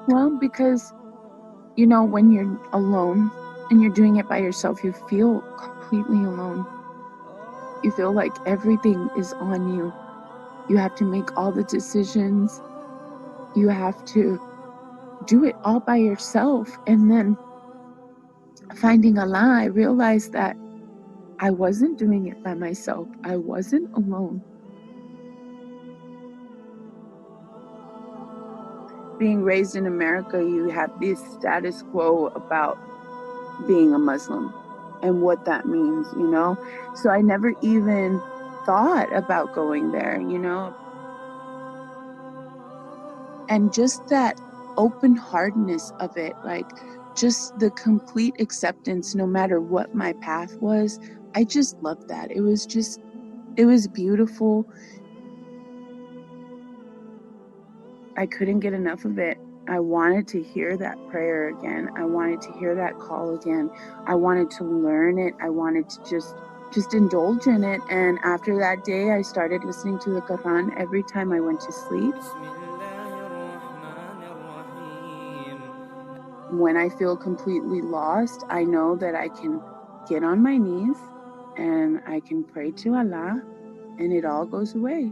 Well, because, when you're alone and you're doing it by yourself, you feel completely alone. You feel like everything is on you. You have to make all the decisions. You have to do it all by yourself. And then finding Allah, I realized that I wasn't doing it by myself. I wasn't alone. Being raised in America, you have this status quo about being a Muslim and what that means, So I never even thought about going there, And just that open heartedness of it, like just the complete acceptance, no matter what my path was, I just loved that. It was beautiful. I couldn't get enough of it. I wanted to hear that prayer again. I wanted to hear that call again. I wanted to learn it. I wanted to just indulge in it. And after that day, I started listening to the Quran every time I went to sleep. When I feel completely lost, I know that I can get on my knees and I can pray to Allah and it all goes away.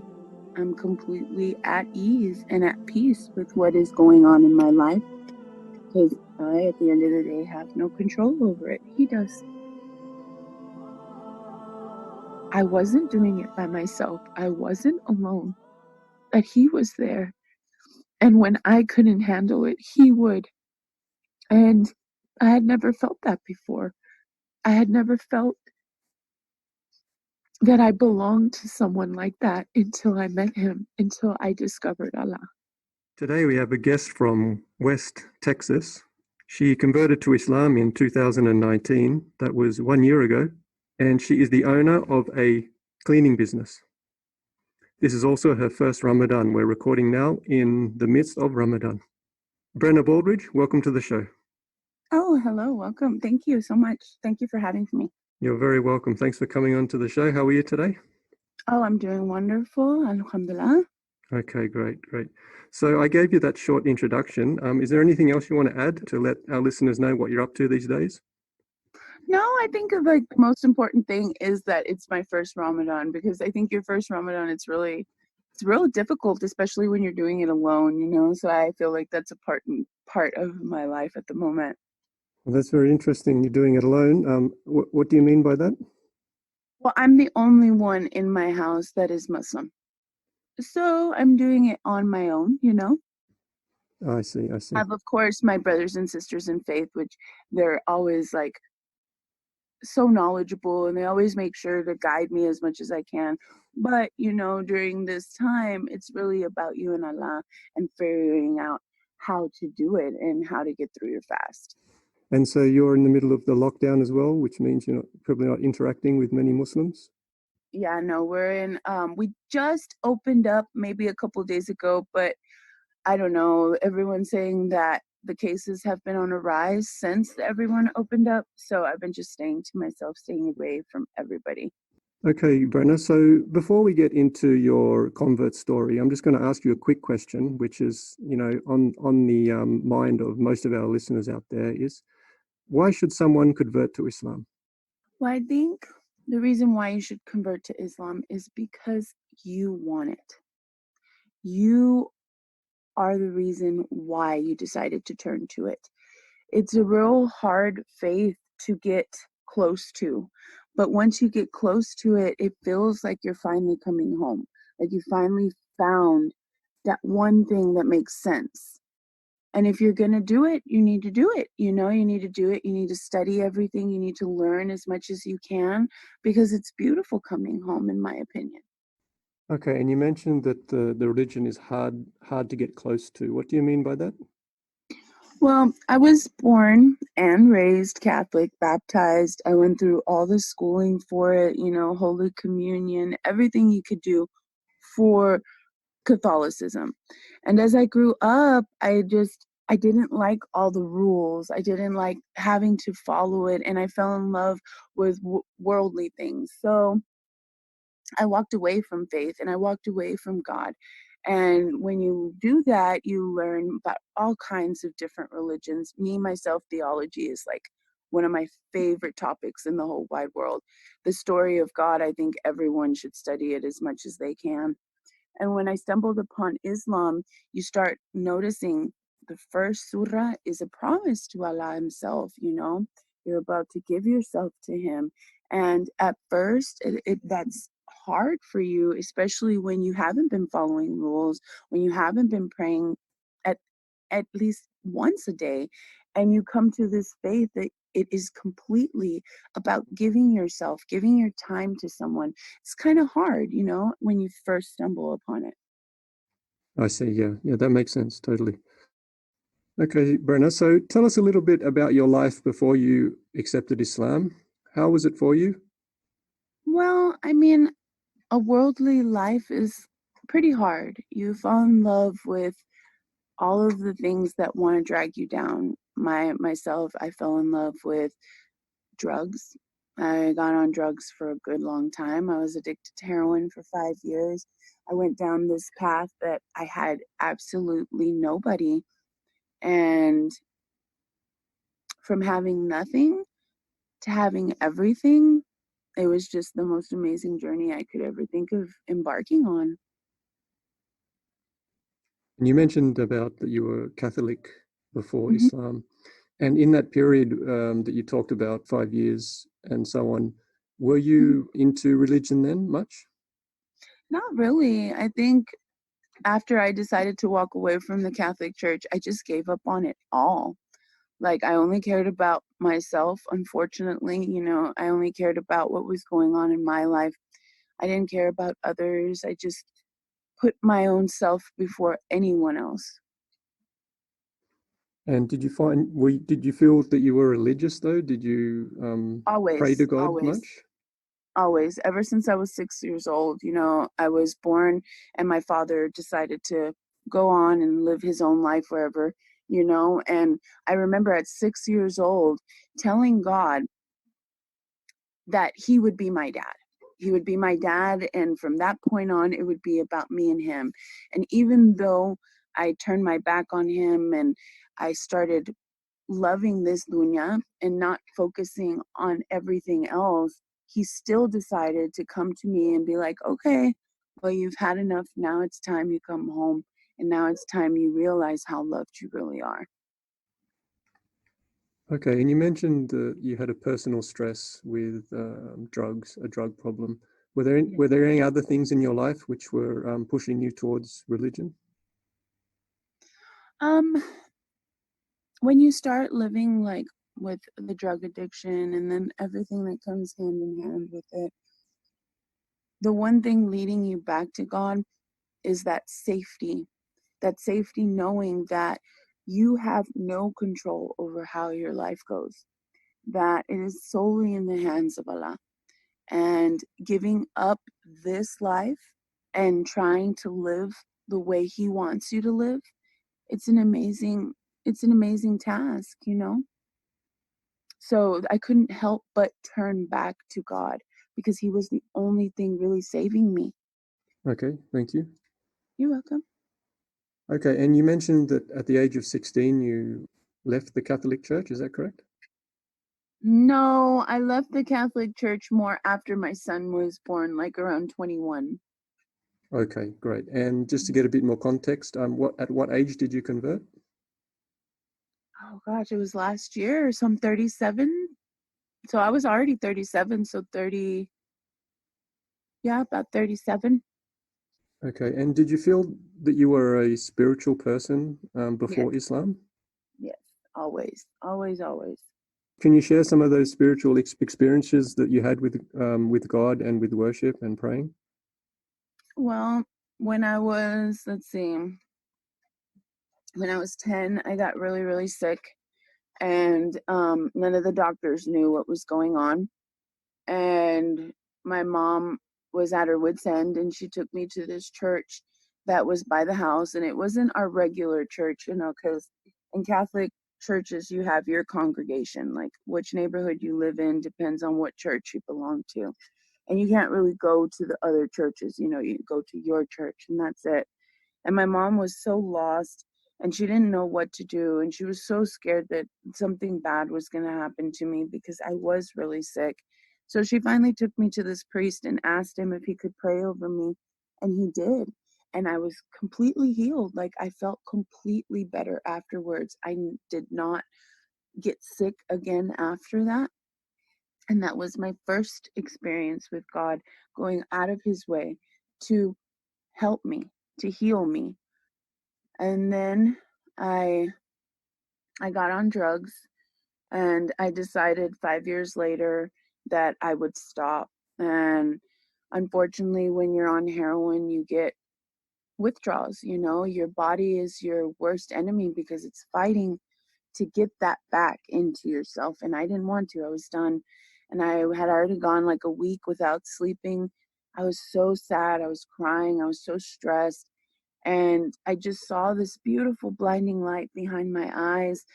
I'm completely at ease and at peace with what is going on in my life because I, at the end of the day, have no control over it. He does. I wasn't doing it by myself. I wasn't alone. That He was there. And when I couldn't handle it, He would. And I had never felt that before. I had never felt that I belonged to someone like that until I met Him, until I discovered Allah. Today we have a guest from West Texas. She converted to Islam in 2019. That was 1 year ago. And she is the owner of a cleaning business. This is also her first Ramadan. We're recording now in the midst of Ramadan. Brenna Baldridge, welcome to the show. Oh, hello, welcome. Thank you so much. Thank you for having me. You're very welcome. Thanks for coming on to the show. How are you today? Oh, I'm doing wonderful. Alhamdulillah. Okay, great. So I gave you that short introduction. Is there anything else you want to add to let our listeners know what you're up to these days? No, I think the most important thing is that it's my first Ramadan, because I think your first Ramadan, it's real difficult, especially when you're doing it alone, so I feel like that's a part of my life at the moment. Well, that's very interesting. You're doing it alone. What do you mean by that? Well, I'm the only one in my house that is Muslim. So I'm doing it on my own, I see. I have, of course, my brothers and sisters in faith, which they're always so knowledgeable and they always make sure to guide me as much as I can. But, during this time, it's really about you and Allah and figuring out how to do it and how to get through your fast. And so you're in the middle of the lockdown as well, which means you're probably not interacting with many Muslims? Yeah, no, we just opened up maybe a couple of days ago, but I don't know, everyone's saying that the cases have been on a rise since everyone opened up. So I've been just staying to myself, staying away from everybody. Okay, Brenna. So before we get into your convert story, I'm just going to ask you a quick question, which is, on the mind of most of our listeners out there is, why should someone convert to Islam? Well, I think the reason why you should convert to Islam is because you want it. You are the reason why you decided to turn to it. It's a real hard faith to get close to. But once you get close to it, it feels like you're finally coming home. Like you finally found that one thing that makes sense. And if you're going to do it, you need to do it. You need to do it. You need to study everything. You need to learn as much as you can, because it's beautiful coming home, in my opinion. Okay, and you mentioned that the religion is hard to get close to. What do you mean by that? Well, I was born and raised Catholic, baptized. I went through all the schooling for it, Holy Communion, everything you could do for Catholicism. And as I grew up, I didn't like all the rules. I didn't like having to follow it. And I fell in love with worldly things. So I walked away from faith and I walked away from God. And when you do that, you learn about all kinds of different religions. Me, myself, theology is like one of my favorite topics in the whole wide world. The story of God, I think everyone should study it as much as they can. And when I stumbled upon Islam, you start noticing the first surah is a promise to Allah Himself, you know, you're about to give yourself to Him. And at first, that's hard for you, especially when you haven't been following rules, when you haven't been praying at, at least once a day, and you come to this faith that it is completely about giving yourself, giving your time to someone. It's kind of hard, you know, when you first stumble upon it. I see. Yeah, yeah, that makes sense. Totally. Okay, Brenna. So tell us a little bit about your life before you accepted Islam. How was it for you? Well, I mean, a worldly life is pretty hard. You fall in love with all of the things that want to drag you down. Myself, I fell in love with drugs. I got on drugs for a good long time. I was addicted to heroin for 5 years. I went down this path that I had absolutely nobody. And from having nothing to having everything, it was just the most amazing journey I could ever think of embarking on. And you mentioned about that you were Catholic before Mhm. Islam. And in that period that you talked about, 5 years and so on, were Mhm. you into religion then much? Not really. I think after I decided to walk away from the Catholic Church, I just gave up on it all. Like, I only cared about myself, unfortunately. You know, I only cared about what was going on in my life. I didn't care about others. I just put my own self before anyone else. And did you feel that you were religious though? Did you pray to Always, God always. much? Always, ever since I was 6 years old. You know, I was born and my father decided to go on and live his own life wherever, you know. And I remember at 6 years old telling God that he would be my dad. He would be my dad. And from that point on, it would be about me and him. And even though I turned my back on him and I started loving this dunya and not focusing on everything else, he still decided to come to me and be like, okay, well, you've had enough. Now it's time you come home. And now it's time you realize how loved you really are. Okay, and you mentioned that you had a personal stress with drugs, a drug problem. Yeah. Were there any other things in your life which were pushing you towards religion? Um, when you start living like with the drug addiction and then everything that comes hand in hand with it, the one thing leading you back to God is that safety knowing that you have no control over how your life goes, that it is solely in the hands of Allah. And giving up this life and trying to live the way He wants you to live, it's an amazing, it's an amazing task, you know? So I couldn't help but turn back to God because He was the only thing really saving me. Okay, thank you. You're welcome. Okay, and you mentioned that at the age of 16 you left the Catholic Church, is that correct? No, I left the Catholic Church more after my son was born, like around 21. Okay, great. And just to get a bit more context, at what age did you convert? Oh gosh, it was last year. So I'm 37. So I was already 37. So 30, yeah, about 37. Okay, and did you feel that you were a spiritual person Yes, before Islam? yes, always, always, always. Can you share some of those spiritual experiences that you had with God and with worship and praying? Well, when I was, let's see, when I was 10, I got really, really sick, and none of the doctors knew what was going on. And my mom was at her wit's end, and she took me to this church that was by the house. And it wasn't our regular church, you know, because in Catholic churches you have your congregation, like which neighborhood you live in depends on what church you belong to, and you can't really go to the other churches, you know, you go to your church and that's it. And my mom was so lost and she didn't know what to do. And she was so scared that something bad was going to happen to me because I was really sick. So she finally took me to this priest and asked him if he could pray over me. And he did. And I was completely healed. Like I felt completely better afterwards. I did not get sick again after that. And that was my first experience with God going out of his way to help me, to heal me. And then I I got on drugs and I decided 5 years later that I would stop. And unfortunately, when you're on heroin, you get withdrawals. Your body is your worst enemy because it's fighting to get that back into yourself. And I didn't want to. I was done. And I had already gone like a week without sleeping. I was so sad. I was crying. I was so stressed. And I just saw this beautiful blinding light behind my eyes.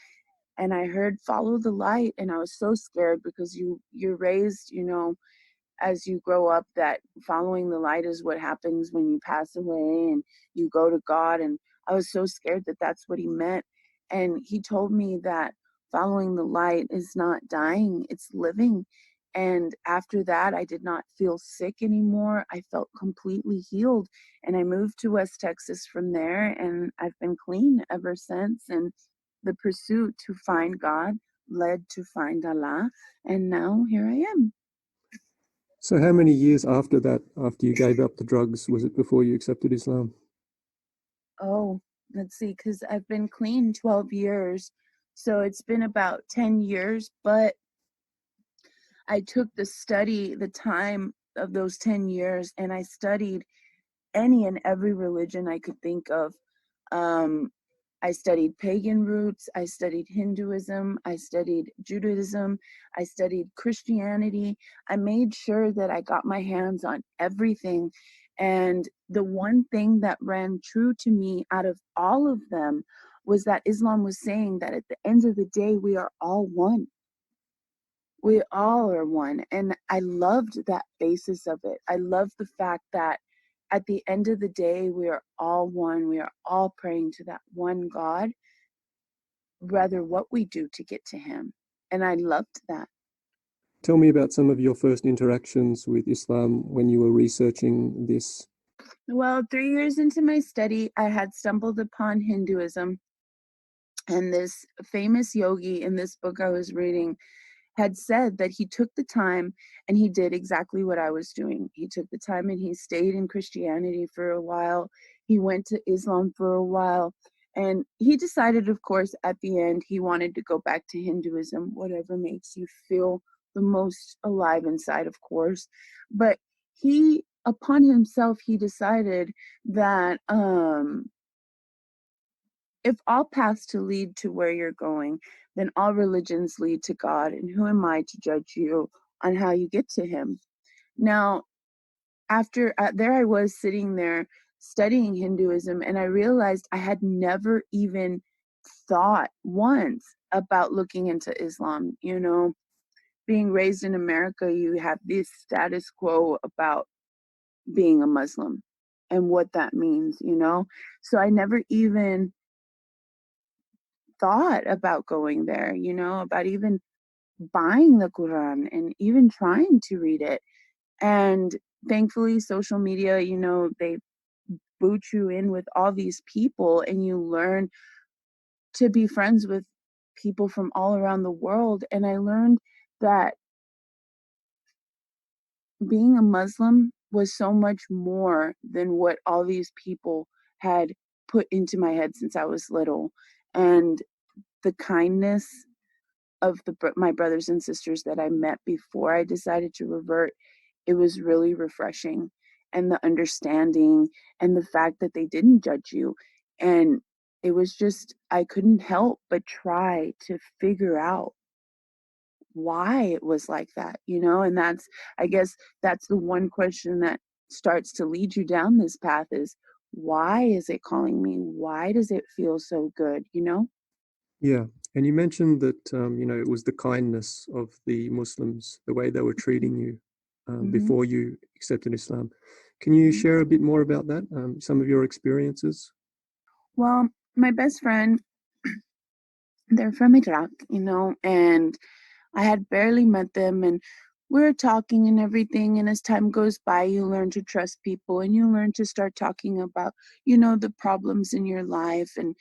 And I heard follow the light. And I was so scared because you're raised, as you grow up, that following the light is what happens when you pass away and you go to God. And I was so scared that that's what he meant. And he told me that following the light is not dying, it's living. And after that, I did not feel sick anymore. I felt completely healed. And I moved to West Texas from there, and I've been clean ever since. And the pursuit to find God led to find Allah. And now here I am. So how many years after that, after you gave up the drugs, was it before you accepted Islam? Oh, let's see, because I've been clean 12 years. So it's been about 10 years, but I took the time of those 10 years, and I studied any and every religion I could think of. Um, I studied pagan roots, I studied Hinduism, I studied Judaism, I studied Christianity. I made sure that I got my hands on everything. And the one thing that ran true to me out of all of them was that Islam was saying that at the end of the day, we are all one. We all are one. And I loved that basis of it. I loved the fact that at the end of the day, we are all one. We are all praying to that one God, rather what we do to get to him. And I loved that. Tell me about some of your first interactions with Islam when you were researching this. Well, 3 years into my study, I had stumbled upon Hinduism. And this famous yogi in this book I was reading had said that he took the time and he did exactly what I was doing. He took the time and he stayed in Christianity for a while. He went to Islam for a while. And he decided, of course, at the end, he wanted to go back to Hinduism, whatever makes you feel the most alive inside, of course. But upon himself, he decided that if all paths to lead to where you're going, then all religions lead to God. And who am I to judge you on how you get to him? Now, after there I was sitting there studying Hinduism, and I realized I had never even thought once about looking into Islam. Being raised in America, you have this status quo about being a Muslim and what that means. So I never even thought about going there, about even buying the Quran and even trying to read it. And thankfully, social media, they boot you in with all these people, and you learn to be friends with people from all around the world. And I learned that being a Muslim was so much more than what all these people had put into my head since I was little. And the kindness of my brothers and sisters that I met before I decided to revert, it was really refreshing. And the understanding and the fact that they didn't judge you. And it was just, I couldn't help but try to figure out why it was like that. And I guess that's the one question that starts to lead you down this path is, why is it calling me? Why does it feel so good? Yeah, and you mentioned that it was the kindness of the Muslims, the way they were treating you Mm-hmm. before you accepted Islam. Can you Mm-hmm. share a bit more about that? Some of your experiences? Well, my best friend, they're from Iraq, and I had barely met them, and we were talking and everything. And as time goes by, you learn to trust people and you learn to start talking about, the problems in your life. And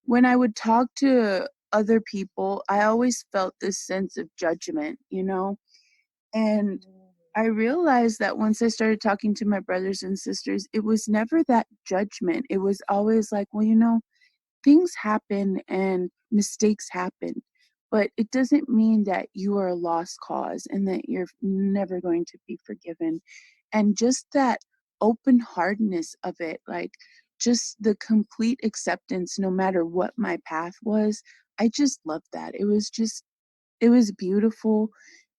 when I would talk to other people, I always felt this sense of judgment. And I realized that once I started talking to my brothers and sisters, it was never that judgment. It was always like, well, things happen and mistakes happen, but it doesn't mean that you are a lost cause and that you're never going to be forgiven. And just that open heartedness of it, like just the complete acceptance, no matter what my path was, I just loved that. It was beautiful.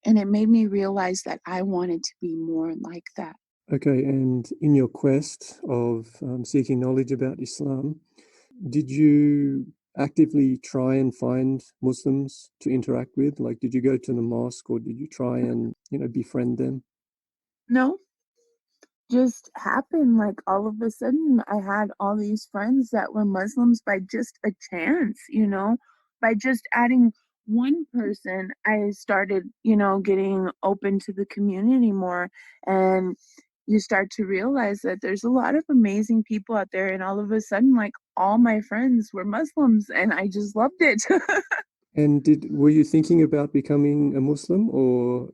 And it made me realize that I wanted to be more like that. Okay, and in your quest of seeking knowledge about Islam, did you actively try and find Muslims to interact with? Like, did you go to the mosque or did you try and, befriend them? No, just happened. Like all of a sudden, I had all these friends that were Muslims by just a chance. By just adding one person, I started, getting open to the community more. And you start to realize that there's a lot of amazing people out there. And all of a sudden, like all my friends were Muslims, and I just loved it. And were you thinking about becoming a Muslim or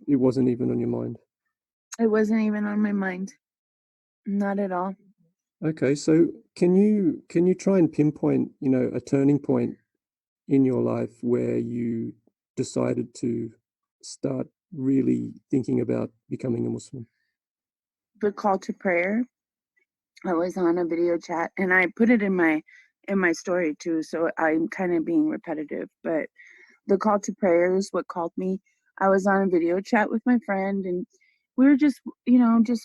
it wasn't even on your mind? It wasn't even on my mind. Not at all. Okay, so can you try and pinpoint, a turning point in your life where you decided to start really thinking about becoming a Muslim? The call to prayer. I was on a video chat and I put it in my story too, so I'm kind of being repetitive, but the call to prayer is what called me. I was on a video chat with my friend and we were just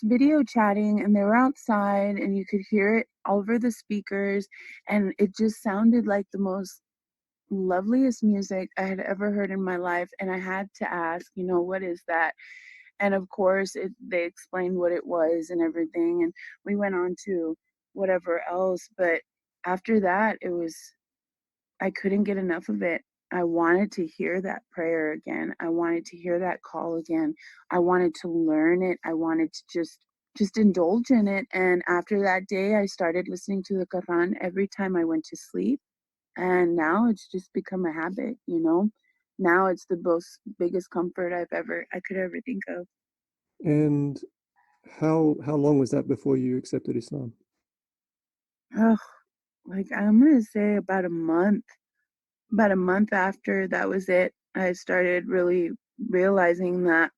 video chatting, and they were outside and you could hear it all over the speakers, and it just sounded like the most loveliest music I had ever heard in my life. And I had to ask, what is that? And of course they explained what it was and everything, and we went on to whatever else. But after that, I couldn't get enough of it. I wanted to hear that prayer again. I wanted to hear that call again. I wanted to learn it. I wanted to just indulge in it. And after that day, I started listening to the Quran every time I went to sleep. And now it's just become a habit. Now it's the most biggest comfort I could ever think of. And how long was that before you accepted Islam? Ugh, like I'm gonna say about a month. About a month after that was it, I started really realizing that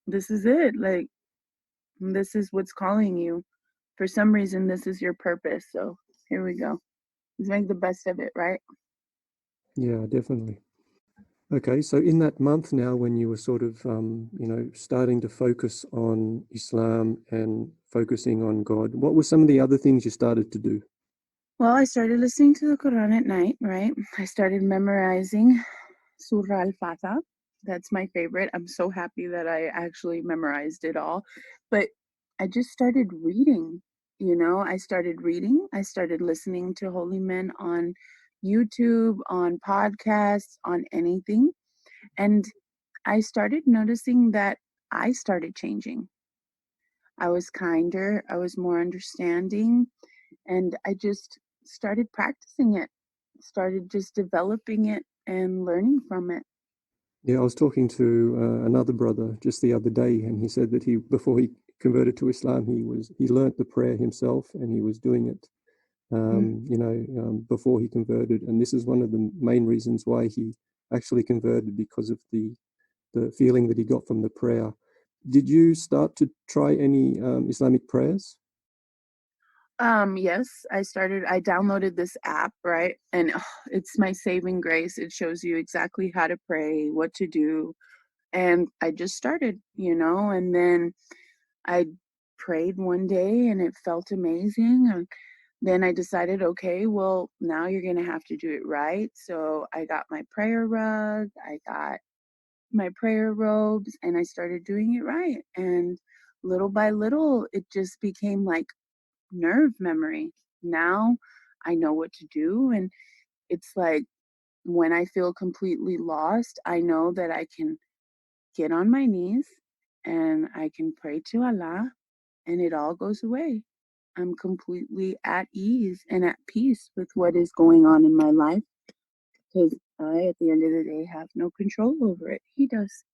this is it. Like, this is what's calling you. For some reason, this is your purpose. So here we go. Let's make the best of it, right? Yeah, definitely. Okay, so in that month now, when you were sort of, starting to focus on Islam and focusing on God, what were some of the other things you started to do? Well, I started listening to the Quran at night, right? I started memorizing Surah Al-Fatah. That's my favorite. I'm so happy that I actually memorized it all. But I just started reading. I started reading. I started listening to holy men on YouTube, on podcasts, on anything. And I started noticing that I started changing. I was kinder, I was more understanding, and I just started practicing it, started just developing it and learning from it. Yeah, I was talking to another brother just the other day, and he said that before he converted to Islam, he learnt the prayer himself, and he was doing it, Mm. before he converted. And this is one of the main reasons why he actually converted, because of the feeling that he got from the prayer. Did you start to try any Islamic prayers? Yes, I downloaded this app, right? And it's my saving grace. It shows you exactly how to pray, what to do. And I just started, and then I prayed one day and it felt amazing. And then I decided, okay, well, now you're going to have to do it right. So I got my prayer rug, I got my prayer robes, and I started doing it right. And little by little, it just became like nerve memory. Now I know what to do. And it's like when I feel completely lost, I know that I can get on my knees and I can pray to Allah and it all goes away. I'm completely at ease and at peace with what is going on in my life because I, at the end of the day, have no control over it. He does.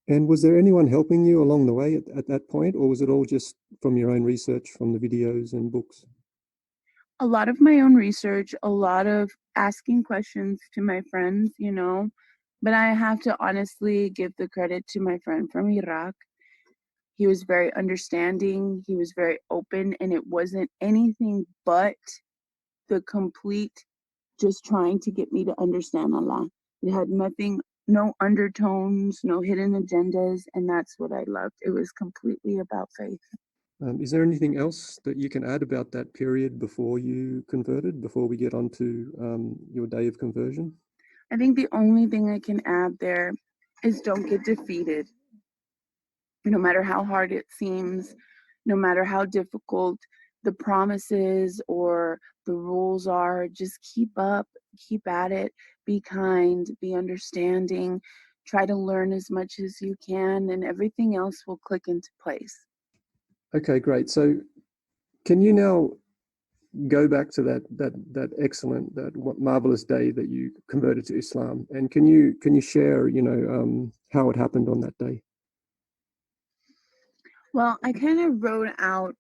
And was there anyone helping you along the way at that point, or was it all just from your own research, from the videos and books? A lot of my own research, a lot of asking questions to my friends, you know, but I have to honestly give the credit to my friend from Iraq. He was very understanding, he was very open, and it wasn't anything but the complete just trying to get me to understand Allah. It had nothing, no undertones, no hidden agendas, and that's what I loved. It was completely about faith. Is there anything else that you can add about that period before you converted, before we get on to your day of conversion? I think the only thing I can add there is don't get defeated. No matter how hard it seems, no matter how difficult the promises or the rules are, just keep up, keep at it, be kind, be understanding, try to learn as much as you can, and everything else will click into place. Okay, great. So can you now go back to that excellent, that marvelous day that you converted to Islam, and can you share, how it happened on that day? Well, I kind of wrote out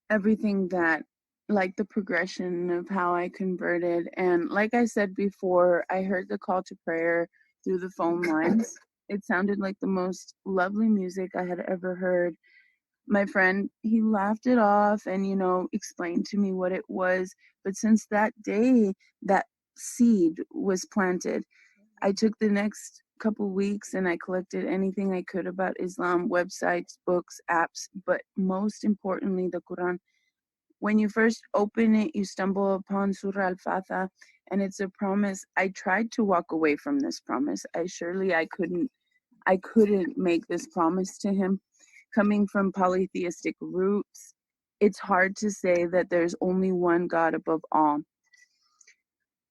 everything that, like the progression of how I converted. And like I said before, I heard the call to prayer through the phone lines. It sounded like the most lovely music I had ever heard. My friend, he laughed it off and, you know, explained to me what it was. But since that day, that seed was planted, I took the next couple weeks and I collected anything I could about Islam, websites, books, apps, but most importantly, the Quran. When you first open it, you stumble upon Surah Al-Fatha, and it's a promise. I tried to walk away from this promise. I couldn't make this promise to him. Coming from polytheistic roots, it's hard to say that there's only one God above all.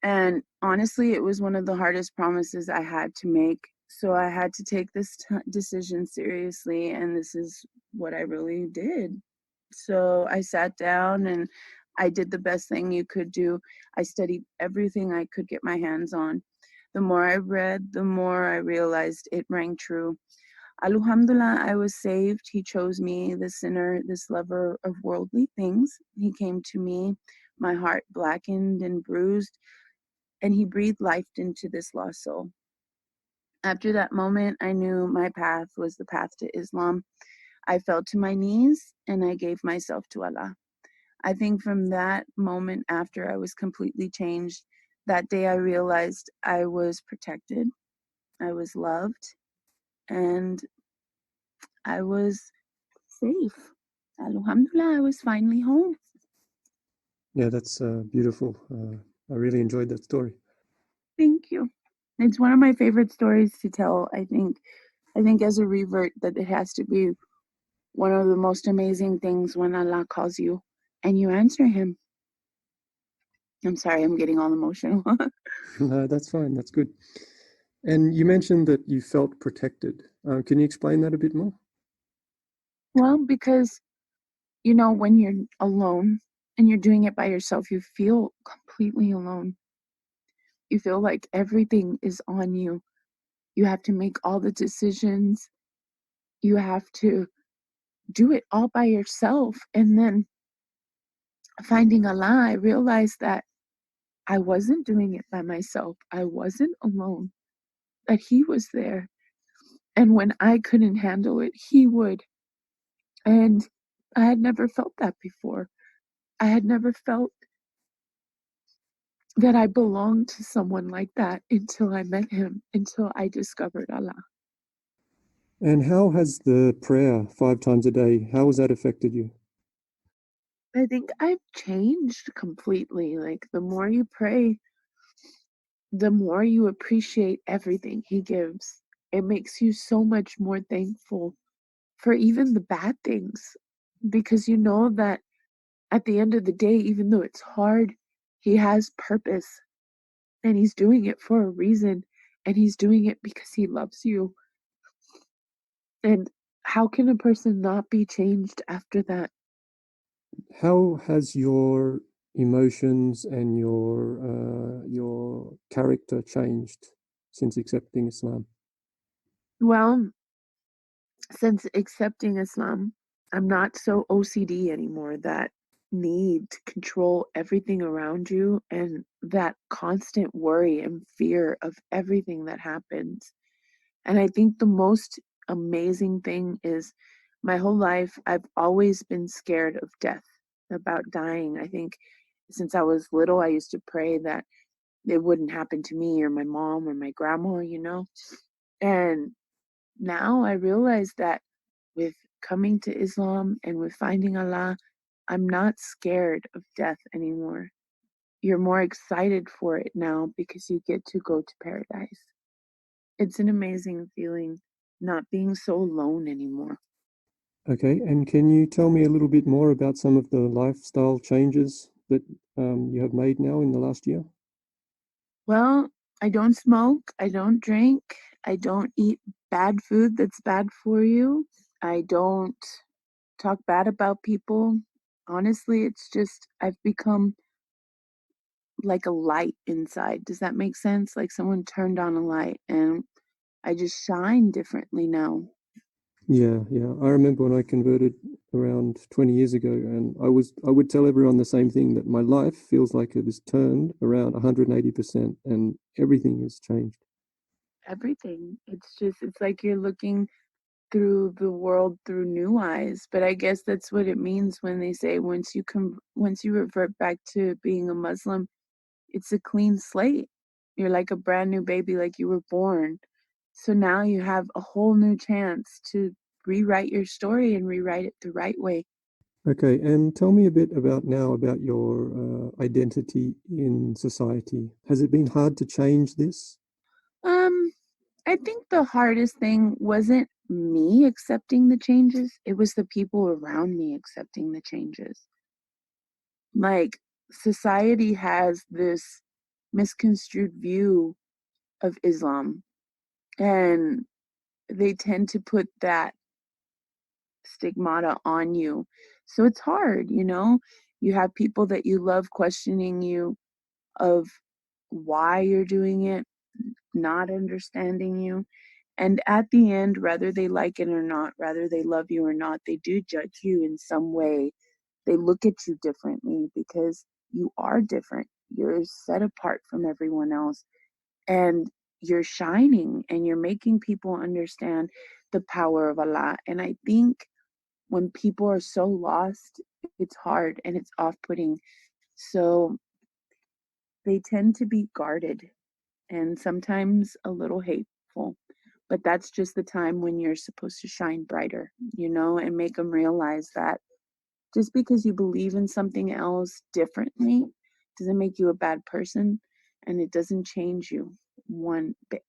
And honestly, it was one of the hardest promises I had to make. So I had to take this decision seriously, and this is what I really did. So I sat down and I did the best thing you could do. I studied everything I could get my hands on. The more I read, the more I realized it rang true. Alhamdulillah, I was saved. He chose me, the sinner, this lover of worldly things. He came to me, my heart blackened and bruised, and he breathed life into this lost soul. After that moment, I knew my path was the path to Islam. I fell to my knees and I gave myself to Allah. I think from that moment after I was completely changed, that day I realized I was protected, I was loved, and I was safe. Alhamdulillah, I was finally home. Yeah, that's beautiful. I really enjoyed that story. Thank you. It's one of my favorite stories to tell. I think as a revert that it has to be one of the most amazing things when Allah calls you and you answer him. I'm sorry, I'm getting all emotional. No, that's fine. That's good. And you mentioned that you felt protected. Can you explain that a bit more? Well, because you know, when you're alone and you're doing it by yourself, you feel completely alone. You feel like everything is on you. You have to make all the decisions. You have to do it all by yourself. And then finding Allah, I realized that I wasn't doing it by myself. I wasn't alone, that He was there. And when I couldn't handle it, He would. And I had never felt that before. I had never felt that I belonged to someone like that until I met him, until I discovered Allah. And how has the prayer 5 times a day, how has that affected you? I think I've changed completely. Like, the more you pray, the more you appreciate everything He gives. It makes you so much more thankful for even the bad things because you know that at the end of the day, even though it's hard, He has purpose, and he's doing it for a reason, and he's doing it because he loves you. And how can a person not be changed after that? How has your emotions and your character changed since accepting Islam? Well, since accepting Islam, I'm not so OCD anymore. That need to control everything around you and that constant worry and fear of everything that happens. And I think the most amazing thing is my whole life, I've always been scared of death, about dying. I think since I was little, I used to pray that it wouldn't happen to me or my mom or my grandma, you know? And now I realize that with coming to Islam and with finding Allah, I'm not scared of death anymore. You're more excited for it now because you get to go to paradise. It's an amazing feeling not being so alone anymore. Okay, and can you tell me a little bit more about some of the lifestyle changes that you have made now in the last year? Well, I don't smoke, I don't drink, I don't eat bad food that's bad for you. I don't talk bad about people. Honestly, it's just I've become like a light inside. Does that make sense? Like someone turned on a light and I just shine differently now. Yeah, yeah. I remember when I converted around 20 years ago, and I would tell everyone the same thing, that my life feels like it has turned around 180% and everything has changed. Everything. It's like you're looking through the world through new eyes. But I guess that's what it means when they say once you revert back to being a Muslim, it's a clean slate. You're like a brand new baby, like you were born. So now you have a whole new chance to rewrite your story and rewrite it the right way. Okay, and tell me a bit about now about your identity in society. Has it been hard to change this? Um, I think the hardest thing wasn't me accepting the changes, it was the people around me accepting the changes. Like, society has this misconstrued view of Islam, and they tend to put that stigmata on you. So it's hard, you know? You have people that you love questioning you of why you're doing it, not understanding you. And at the end, whether they like it or not, whether they love you or not, they do judge you in some way. They look at you differently because you are different. You're set apart from everyone else and you're shining and you're making people understand the power of Allah. And I think when people are so lost, it's hard and it's off putting. So they tend to be guarded and sometimes a little hateful. But that's just the time when you're supposed to shine brighter, you know, and make them realize that just because you believe in something else differently doesn't make you a bad person and it doesn't change you one bit.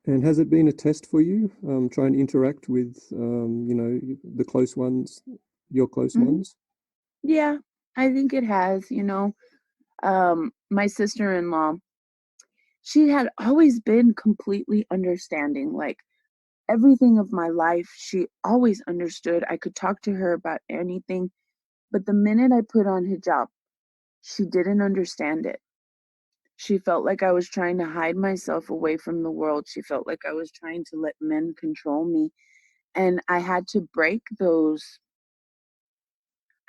And has it been a test for you, trying to interact with, the close ones, your close Hmm. ones? Yeah, I think it has, you know. My sister in law, she had always been completely understanding. Like everything of my life, she always understood. I could talk to her about anything. But the minute I put on hijab, she didn't understand it. She felt like I was trying to hide myself away from the world. She felt like I was trying to let men control me. And I had to break those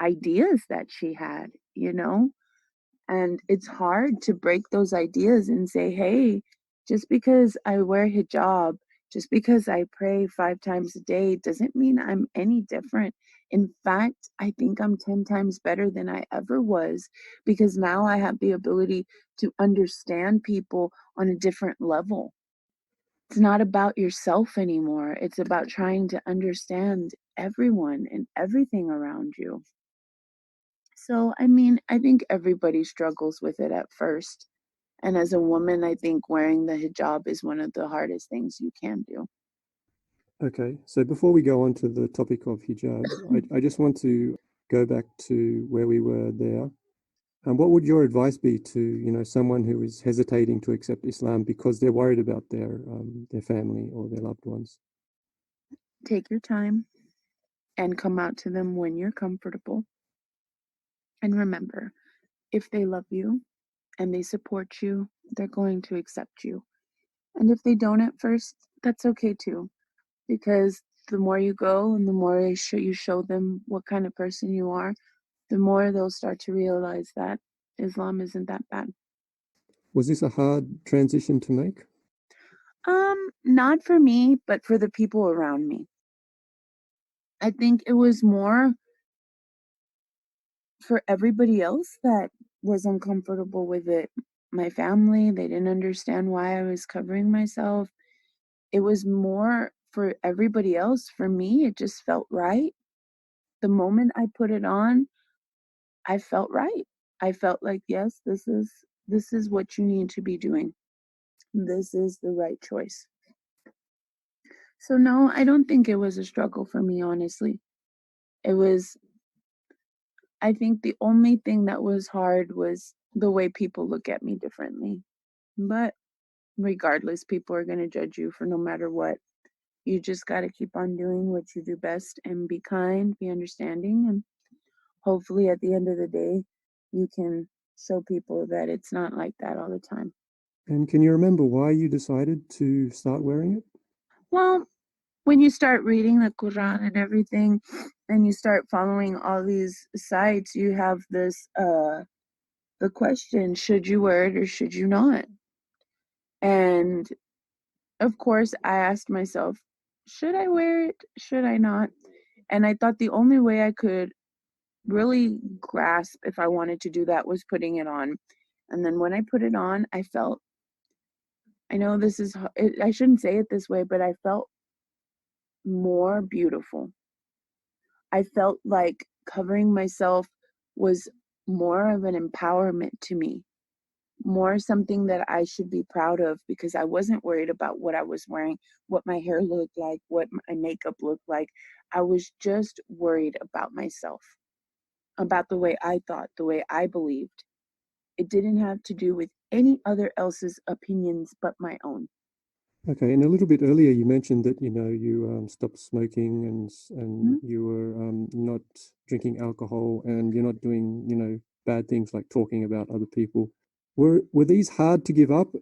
ideas that she had, you know? And it's hard to break those ideas and say, hey, just because I wear hijab, just because I pray 5 times a day, doesn't mean I'm any different. In fact, I think I'm 10 times better than I ever was because now I have the ability to understand people on a different level. It's not about yourself anymore. It's about trying to understand everyone and everything around you. So, I mean, I think everybody struggles with it at first. And as a woman, I think wearing the hijab is one of the hardest things you can do. Okay, so before we go on to the topic of hijab, I just want to go back to where we were there. What would your advice be to, someone who is hesitating to accept Islam because they're worried about their family or their loved ones? Take your time and come out to them when you're comfortable. And remember, if they love you and they support you, they're going to accept you. And if they don't at first, that's okay too, because the more you go and the more you show them what kind of person you are, the more they'll start to realize that Islam isn't that bad. Was this a hard transition to make? Not for me, but for the people around me. I think it was more for everybody else that was uncomfortable with it. My family, they didn't understand why I was covering myself. It was more for everybody else. For me, it just felt right. The moment I put it on, I felt right. I felt like, yes, this is what you need to be doing. This is the right choice. So no, I don't think it was a struggle for me, honestly. It was I think the only thing that was hard was the way people look at me differently. But regardless, people are going to judge you for no matter what. You just got to keep on doing what you do best and be kind, be understanding, and hopefully at the end of the day, you can show people that it's not like that all the time. And can you remember why you decided to start wearing it? Well, when you start reading the Quran and everything, and you start following all these sites, you have this the question, should you wear it or should you not? And of course, I asked myself, should I wear it? Should I not? And I thought the only way I could really grasp if I wanted to do that was putting it on. And then when I put it on, I felt, I know this is, I shouldn't say it this way, but I felt more beautiful. I felt like covering myself was more of an empowerment to me, more something that I should be proud of because I wasn't worried about what I was wearing, what my hair looked like, what my makeup looked like. I was just worried about myself, about the way I thought, the way I believed. It didn't have to do with any other else's opinions but my own. Okay, and a little bit earlier you mentioned that you stopped smoking and Mhm. you were not drinking alcohol and you're not doing bad things like talking about other people. Were these hard to give up?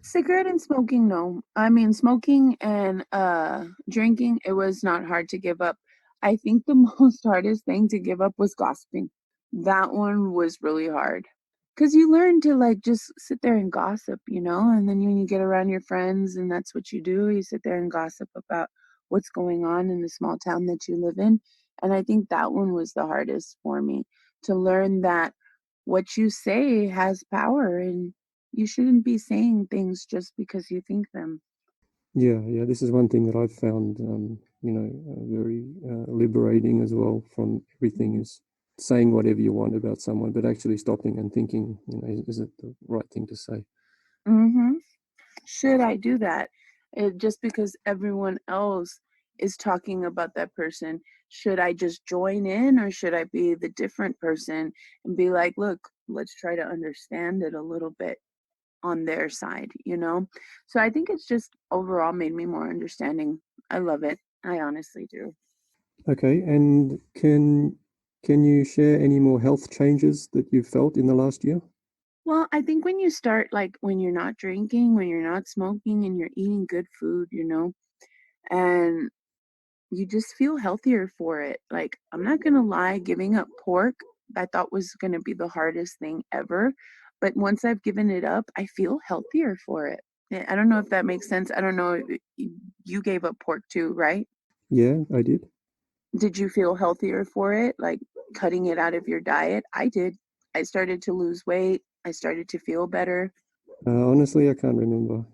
Cigarette and smoking, no. I mean, smoking and drinking, it was not hard to give up. I think the most hardest thing to give up was gossiping. That one was really hard. Because you learn to like just sit there and gossip, and then when you get around your friends and that's what you do, you sit there and gossip about what's going on in the small town that you live in. And I think that one was the hardest for me to learn that what you say has power and you shouldn't be saying things just because you think them. Yeah, yeah, this is one thing that I've found, very liberating as well from everything Mhm. is saying whatever you want about someone, but actually stopping and thinking, is it the right thing to say? Mhm. Should I do that? Just because everyone else is talking about that person, should I just join in or should I be the different person and be like, look, let's try to understand it a little bit on their side? So I think it's just overall made me more understanding. I love it. I honestly do. Okay, and can you share any more health changes that you've felt in the last year? Well, I think when you start, like when you're not drinking, when you're not smoking, and you're eating good food, and you just feel healthier for it. Like, I'm not going to lie, giving up pork, I thought was going to be the hardest thing ever. But once I've given it up, I feel healthier for it. I don't know if that makes sense. I don't know. You gave up pork too, right? Yeah, I did. Did you feel healthier for it? Like cutting it out of your diet? I did. I started to lose weight. I started to feel better. Honestly, I can't remember.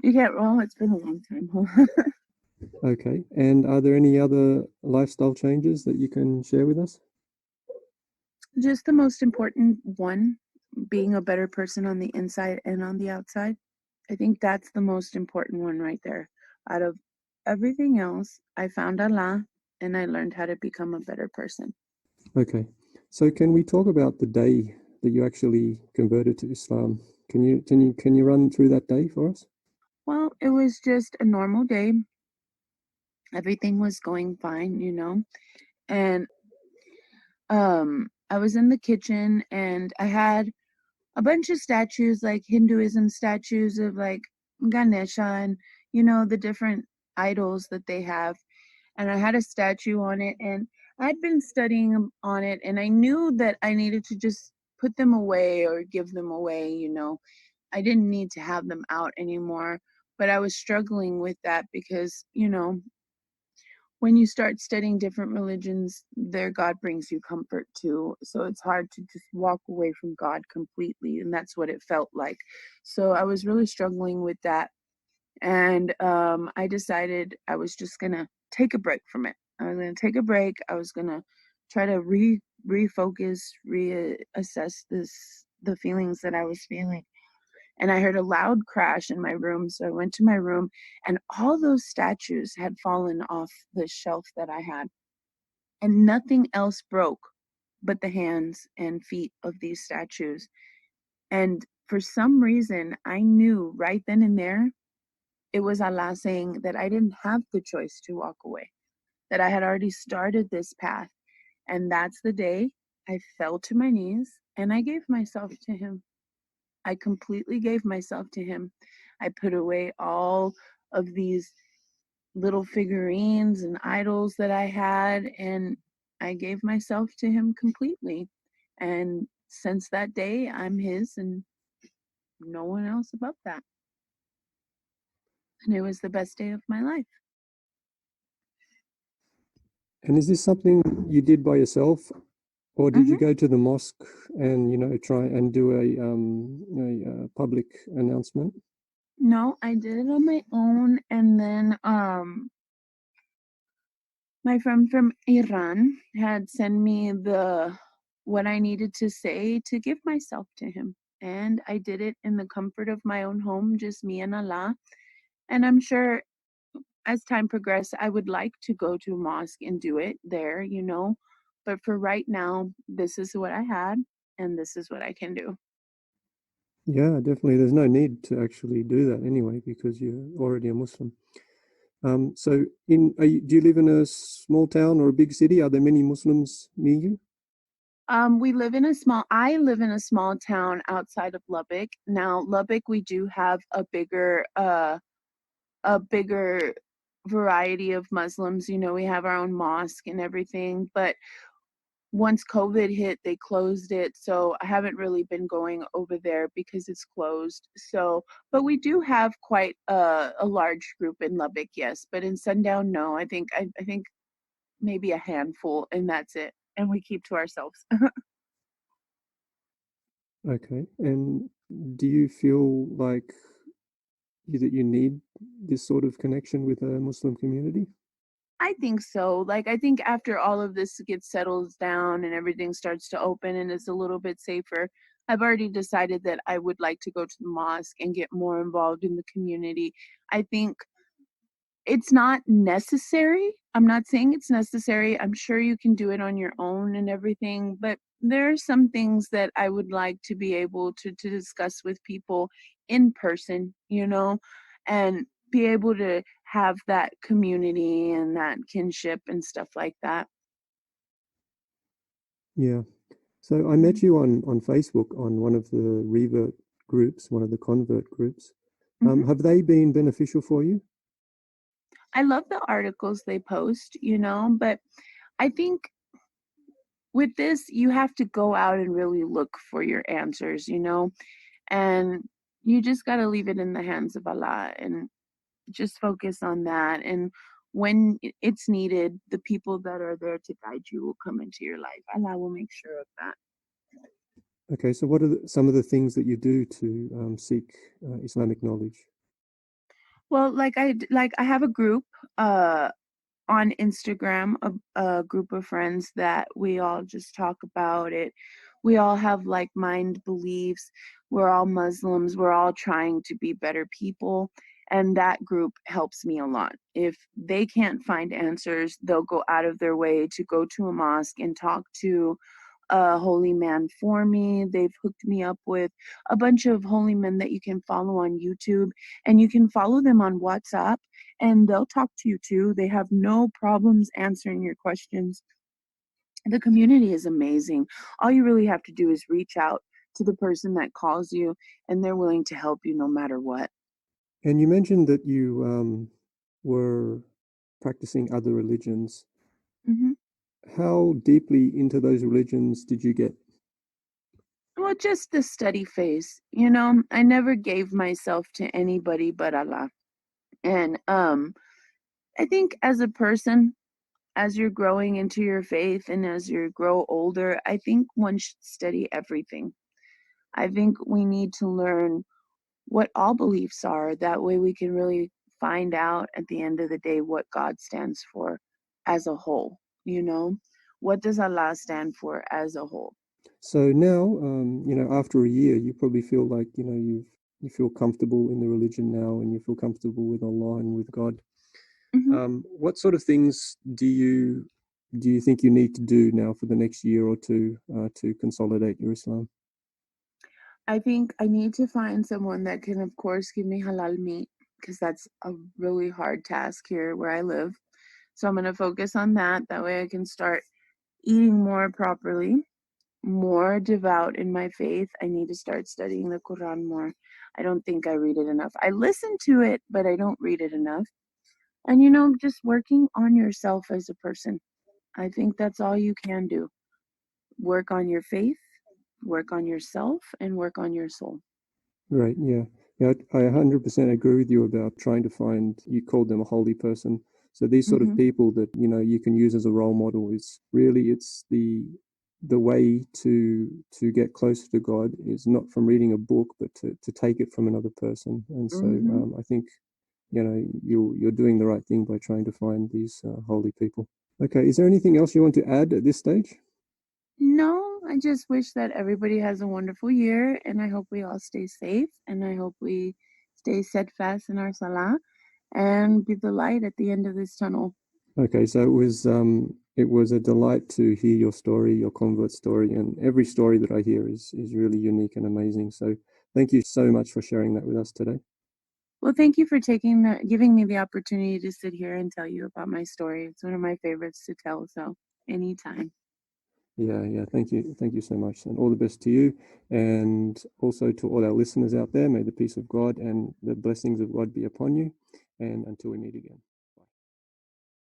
You can't, well, it's been a long time, huh? Okay, and are there any other lifestyle changes that you can share with us? Just the most important one, being a better person on the inside and on the outside. I think that's the most important one right there. Out of everything else, I found Allah and I learned how to become a better person. Okay, so can we talk about the day that you actually converted to Islam. Can you run through that day for us? Well, it was just a normal day. Everything was going fine, And I was in the kitchen and I had a bunch of statues, like Hinduism statues of like Ganesha and the different idols that they have. And I had a statue on it, and I'd been studying on it, and I knew that I needed to just put them away or give them away. I didn't need to have them out anymore, but I was struggling with that because when you start studying different religions, their God brings you comfort too. So it's hard to just walk away from God completely. And that's what it felt like. So I was really struggling with that. And I decided I was just going to take a break from it. I was going to take a break. I was going to try to refocus, reassess the feelings that I was feeling. And I heard a loud crash in my room. So I went to my room, and all those statues had fallen off the shelf that I had, and nothing else broke but the hands and feet of these statues. And for some reason, I knew right then and there it was Allah saying that I didn't have the choice to walk away, that I had already started this path. And that's the day I fell to my knees and I gave myself to Him. I completely gave myself to Him. I put away all of these little figurines and idols that I had, and I gave myself to Him completely. And since that day, I'm His and no one else above that. And it was the best day of my life. And is this something you did by yourself, or did you hmm go to the mosque and try and do a public announcement? No, I did it on my own, and then my friend from Iran had sent me the what I needed to say to give myself to Him. And I did it in the comfort of my own home, just me and Allah. And I'm sure as time progressed, I would like to go to a mosque and do it there. But for right now, this is what I had, and this is what I can do. Yeah, definitely. There's no need to actually do that anyway because you're already a Muslim. So, do you live in a small town or a big city? Are there many Muslims near you? I live in a small town outside of Lubbock. Now, Lubbock, we do have a bigger variety of Muslims. We have our own mosque and everything, but once COVID hit, they closed it. So I haven't really been going over there because it's closed. So, but we do have quite a large group in Lubbock, yes. But in Sundown, no. I think maybe a handful, and that's it. And we keep to ourselves. Okay. And do you feel like that you need this sort of connection with a Muslim community? I think so. Like, I think after all of this gets settled down and everything starts to open and it's a little bit safer, I've already decided that I would like to go to the mosque and get more involved in the community. I think it's not necessary. I'm not saying it's necessary. I'm sure you can do it on your own and everything, but there are some things that I would like to be able to discuss with people in person, and be able to have that community and that kinship and stuff like that. Yeah. So I met you on Facebook on one of the revert groups, one of the convert groups. hmm Have they been beneficial for you? I love the articles they post, but I think with this, you have to go out and really look for your answers, and you just got to leave it in the hands of Allah and just focus on that. And when it's needed, the people that are there to guide you will come into your life. Allah will make sure of that. Okay, so what are some of the things that you do to seek Islamic knowledge? Well, like I have a group uh on Instagram, a group of friends that we all just talk about it. We all have like mind beliefs. We're all Muslims. We're all trying to be better people. And that group helps me a lot. If they can't find answers, they'll go out of their way to go to a mosque and talk to a holy man for me. They've hooked me up with a bunch of holy men that you can follow on YouTube, and you can follow them on WhatsApp, and they'll talk to you too. They have no problems answering your questions. The community is amazing. All you really have to do is reach out to the person that calls you, and they're willing to help you no matter what. And you mentioned that you were practicing other religions. Mhm. How deeply into those religions did you get? Well, just the study phase. I never gave myself to anybody but Allah. And I think as a person, as you're growing into your faith and as you grow older, I think one should study everything. I think we need to learn what all beliefs are. That way we can really find out at the end of the day what God stands for as a whole, you know? What does Allah stand for as a whole? So now, after a year, you probably feel like, you feel comfortable in the religion now and you feel comfortable with Allah and with God. Mhm. What sort of things do you think you need to do now for the next year or two to consolidate your Islam? I think I need to find someone that can, of course, give me halal meat because that's a really hard task here where I live. So I'm going to focus on that. That way I can start eating more properly, more devout in my faith. I need to start studying the Quran more. I don't think I read it enough. I listen to it, but I don't read it enough. And, just working on yourself as a person. I think that's all you can do. Work on your faith, work on yourself, and work on your soul. Right, yeah. Yeah, I 100% agree with you about trying to find, you called them a holy person. So these sort of Hmm. people that, you can use as a role model is really it's the way to get closer to God is not from reading a book, but to take it from another person. And so Hmm. I think, you're doing the right thing by trying to find these holy people. Okay, is there anything else you want to add at this stage? No, I just wish that everybody has a wonderful year, and I hope we all stay safe, and I hope we stay steadfast in our salah and be the light at the end of this tunnel. Okay, so it was a delight to hear your story, your convert story, and every story that I hear is really unique and amazing. So thank you so much for sharing that with us today. Well, thank you for giving me the opportunity to sit here and tell you about my story. It's one of my favorites to tell, so anytime. Yeah, yeah, thank you so much, and all the best to you, and also to all our listeners out there. May the peace of God and the blessings of God be upon you, and until we meet again.